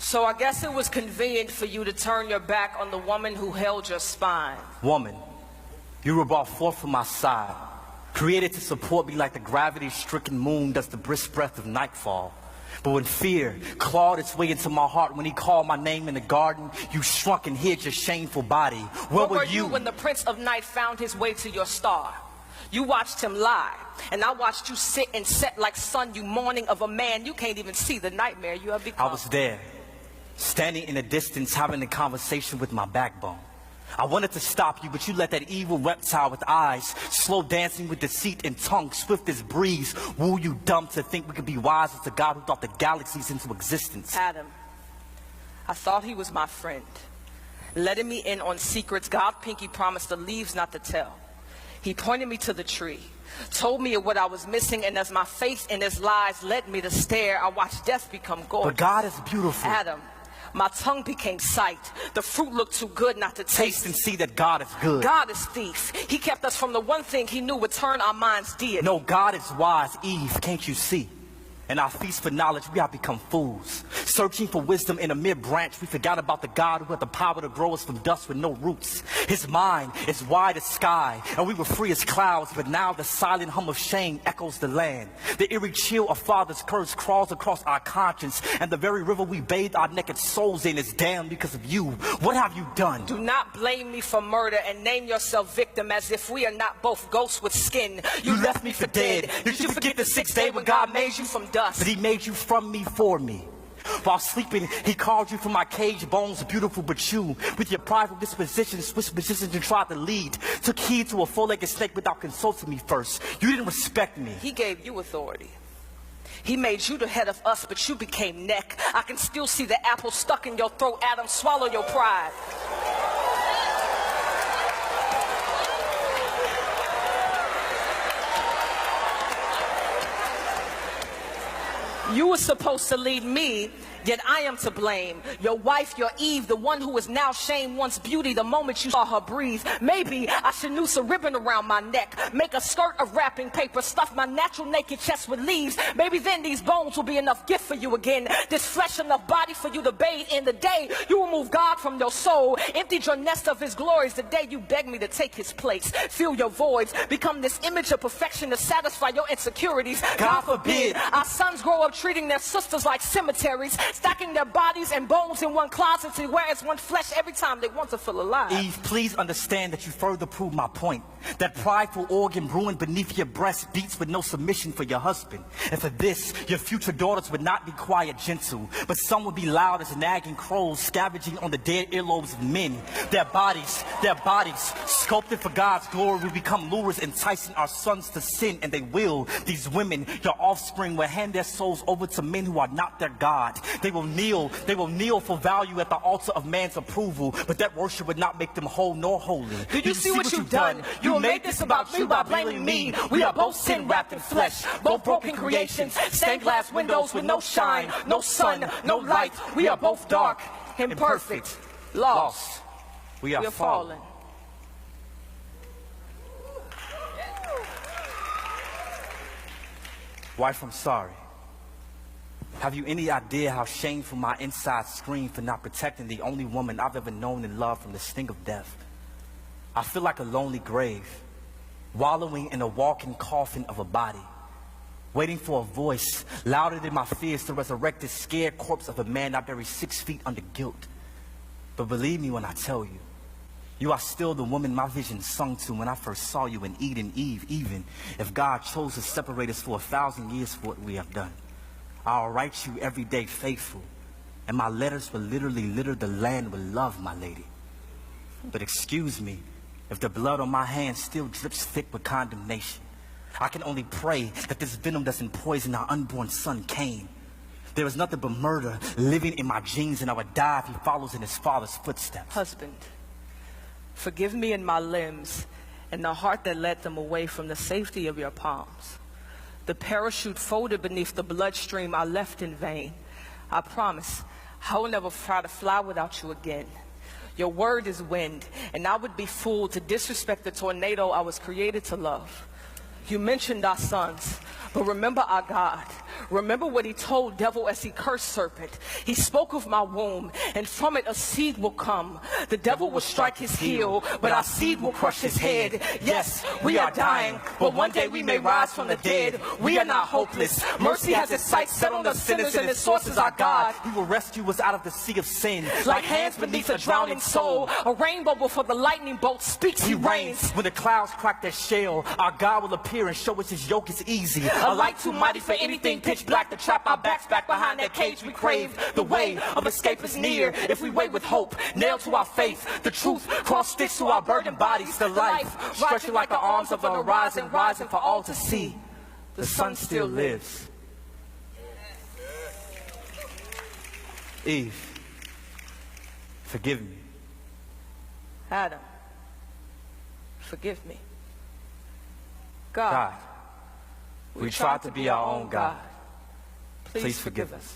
So I guess it was convenient for you to turn your back on the woman who held your spine. Woman, you were brought forth from my side, created to support me like the gravity-stricken moon does the brisk breath of nightfall. But when fear clawed its way into my heart, when he called my name in the garden, you shrunk and hid your shameful body. Where were you when the Prince of Night found his way to your star? You watched him lie, and I watched you sit and set like sun, you mourning of a man you can't even see the nightmare you have become. I was there, standing in the distance, having a conversation with my backbone. I wanted to stop you, but you let that evil reptile with eyes, slow dancing with deceit and tongue, swift as breeze, woo you dumb to think we could be wise as the God who thought the galaxies into existence. Adam, I thought he was my friend, letting me in on secrets God Pinky promised the leaves not to tell. He pointed me to the tree, told me of what I was missing, and as my faith in his lies led me to stare, I watched death become gorgeous. But God is beautiful. Adam, my tongue became sight. The fruit looked too good not to Taste and see that God is good. God is thief. He kept us from the one thing he knew would turn our minds deity. No, God is wise. Eve, can't you see? In our feast for knowledge, we have become fools. Searching for wisdom in a mere branch, we forgot about the God who had the power to grow us from dust with no roots. His mind is wide as sky, and we were free as clouds, but now the silent hum of shame echoes the land. The eerie chill of father's curse crawls across our conscience, and the very river we bathe our naked souls in is damned because of you. What have you done? Do not blame me for murder and name yourself victim as if we are not both ghosts with skin. You left me for dead. Did you forget the sixth day when God made you from dust? But he made you from me for me. While sleeping, he called you from my cage bones, beautiful but you, with your prideful disposition, switched positions and tried to lead. Took heed to a four-legged snake without consulting me first. You didn't respect me. He gave you authority. He made you the head of us, but you became neck. I can still see the apple stuck in your throat, Adam. Swallow your pride. You were supposed to lead me, yet I am to blame. Your wife, your Eve, the one who is now shamed once beauty the moment you saw her breathe. Maybe I should noose a ribbon around my neck, make a skirt of wrapping paper, stuff my natural naked chest with leaves. Maybe then these bones will be enough gift for you again, this flesh enough body for you to bathe in. The day you will move God from your soul, emptied your nest of his glories, the day you beg me to take his place, fill your voids, become this image of perfection to satisfy your insecurities. God forbid our sons grow up treating their sisters like cemeteries, stacking their bodies and bones in one closet to wear as one flesh every time they want to feel alive. Eve, please understand that you further prove my point. That prideful organ brewing beneath your breast beats with no submission for your husband. And for this, your future daughters would not be quiet, gentle, but some would be loud as nagging crows scavenging on the dead earlobes of men. Their bodies, sculpted for God's glory, will become lures enticing our sons to sin, and they will. These women, your offspring, will hand their souls over to men who are not their God. They will kneel for value at the altar of man's approval, but that worship would not make them whole nor holy. Do you see what you've done? You made this about you by blaming me. We are both sin wrapped in flesh, both broken creations, stained glass windows with no shine, no sun, no light. We are both dark, imperfect, lost. We are fallen. Wife, I'm sorry. Have you any idea how shameful my insides scream for not protecting the only woman I've ever known and loved from the sting of death? I feel like a lonely grave, wallowing in a walking coffin of a body, waiting for a voice louder than my fears to resurrect the scared corpse of a man I buried 6 feet under guilt. But believe me when I tell you, you are still the woman my vision sung to when I first saw you in Eden, Eve, even if God chose to separate us for 1,000 years for what we have done. I'll write you every day faithful, and my letters will literally litter the land with love, my lady. But excuse me, if the blood on my hands still drips thick with condemnation, I can only pray that this venom doesn't poison our unborn son, Cain. There is nothing but murder living in my genes, and I would die if he follows in his father's footsteps. Husband, forgive me in my limbs and the heart that led them away from the safety of your palms. The parachute folded beneath the bloodstream I left in vain. I promise I will never try to fly without you again. Your word is wind, and I would be fooled to disrespect the tornado I was created to love. You mentioned our sons, but remember our God. Remember what he told devil as he cursed serpent. He spoke of my womb, and from it a seed will come. The devil will strike his heel, but our seed will crush his head. Yes, we are dying, but one day we may rise from the dead. We are not hopeless. Mercy has its sights set on the sinners, and its source is our God. He will rescue us out of the sea of sin. Like hands beneath a drowning soul, a rainbow before the lightning bolt speaks, he reigns. When the clouds crack their shell, our God will appear and show us his yoke is easy. A light too mighty for anything pitch black to trap our backs back behind that cage we crave. The way of escape is near if we wait with hope, nailed to our faith. The truth cross sticks to our burdened bodies. The life stretching like the arms of an horizon, rising for all to see. The sun still lives. Eve, forgive me. Adam, forgive me. God, we tried to be our own God. Please forgive us.